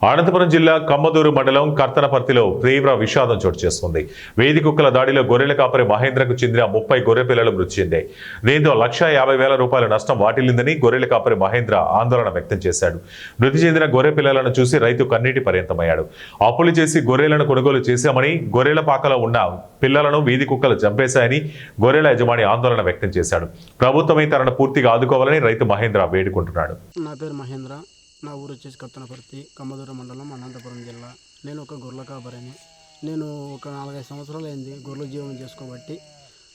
అనంతపురం జిల్లా కమ్మదూరు మండలం కర్తనపర్తిలో తీవ్ర విషాదం చోటు చేసుకుంది. వేది కుక్కల దాడిలో గొర్రెల కాపరి మహేంద్రకు చెందిన 30 గొర్రె పిల్లలు మృతి చెందాయి. దీంతో ₹1,50,000 నష్టం వాటిల్లిందని గొర్రెల కాపరి మహేంద్ర ఆందోళన వ్యక్తం చేశాడు. మృతి చెందిన గొర్రె పిల్లలను చూసి రైతు కన్నీటి పర్యంతమయ్యాడు. అప్పులు చేసి గొర్రెలను కొనుగోలు చేశామని, గొర్రెల పాకలో ఉన్న పిల్లలను వీధి కుక్కలు చంపేశాయని గొర్రెల యజమాని ఆందోళన వ్యక్తం చేశాడు. ప్రభుత్వమే తనను పూర్తిగా ఆదుకోవాలని రైతు మహేంద్ర వేడుకుంటున్నాడు. నా పేరు మహేంద్ర. నా ఊరు వచ్చేసి కర్తనపర్తి, కమ్మదూరు మండలం, అనంతపురం జిల్లా. నేను ఒక గొర్రెల కాపరిని. నేను ఒక 4-5 సంవత్సరాలు అయింది గొర్రెల జీవనం చేసుకోబట్టి.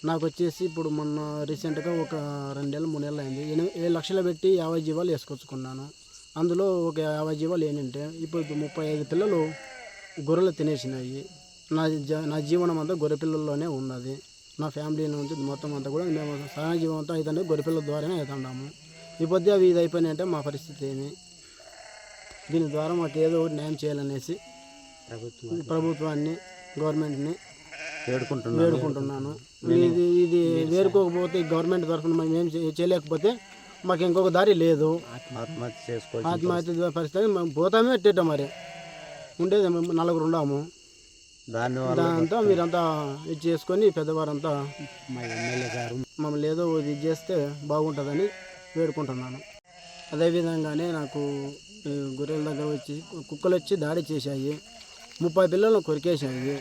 నాకు వచ్చేసి ఇప్పుడు మొన్న రీసెంట్గా ఒక 2 ఏళ్ళు 3 ఏళ్ళు అయింది. 7 లక్షలు పెట్టి 50 జీవాలు వేసుకొచ్చుకున్నాను. అందులో ఒక 50 జీవాలు ఏంటంటే ఇప్పుడు 35 పిల్లలు గొర్రెలు తినేసినాయి. నా జీవనం అంతా గొర్రె పిల్లల్లోనే ఉన్నది. నా ఫ్యామిలీ నుంచి మొత్తం అంతా కూడా మేము సహజ జీవనం అంతా అయితే గొర్రె పిల్లల ద్వారానే అవుతున్నాము. ఈ పొద్దు అవి ఇది అయిపోయినాయంటే మా పరిస్థితి ఏమి? దీని ద్వారా మాకు ఏదో ఒకటి న్యాయం చేయాలనేసి ప్రభుత్వాన్ని, గవర్నమెంట్ని వేడుకుంటున్నాను. ఇది వేడుకోకపోతే గవర్నమెంట్ తరఫున మేము ఏం చేయలేకపోతే మాకు ఇంకొక దారి లేదు. ఆత్మహత్య పరిస్థితి మేము పోతామే ఎట్టేట మరి ఉండేది. మేము 4 ఉన్నాము. దాంతో మీరంతా ఇది చేసుకొని పెద్దవారంతా మమ్మల్ని ఏదో ఇది చేస్తే బాగుంటుందని వేడుకుంటున్నాను. అదేవిధంగానే నాకు గొర్రెల దగ్గర వచ్చి కుక్కలు వచ్చి దాడి చేశాయి. 30 పిల్లలను కొరికేశాయి.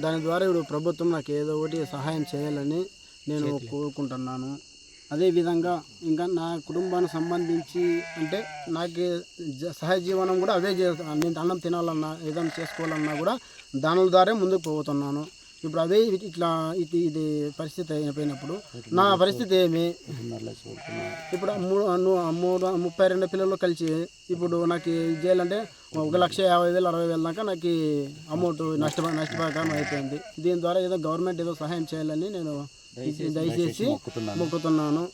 దాని ద్వారా ఇప్పుడు ప్రభుత్వం నాకు ఏదో ఒకటి సహాయం చేయాలని నేను కోరుకుంటున్నాను. అదేవిధంగా ఇంకా నా కుటుంబానికి సంబంధించి అంటే నాకు సహజ జీవనం కూడా అవే నేను అన్నం తినాలన్నా ఏదైనా చేసుకోవాలన్నా కూడా దాని ద్వారా ముందుకు పోతున్నాను. ఇప్పుడు అవే ఇట్లా ఇది పరిస్థితి అయిపోయినప్పుడు నా పరిస్థితి ఏమి? ఇప్పుడు 32 పిల్లలు కలిసి ఇప్పుడు నాకు చేయాలంటే 1,50,000 60,000 దాకా నాకు అమౌంట్ నష్టపరిహారం అయిపోయింది. దీని ద్వారా ఏదో గవర్నమెంట్ ఏదో సహాయం చేయాలని నేను దయచేసి మొక్కుతున్నాను.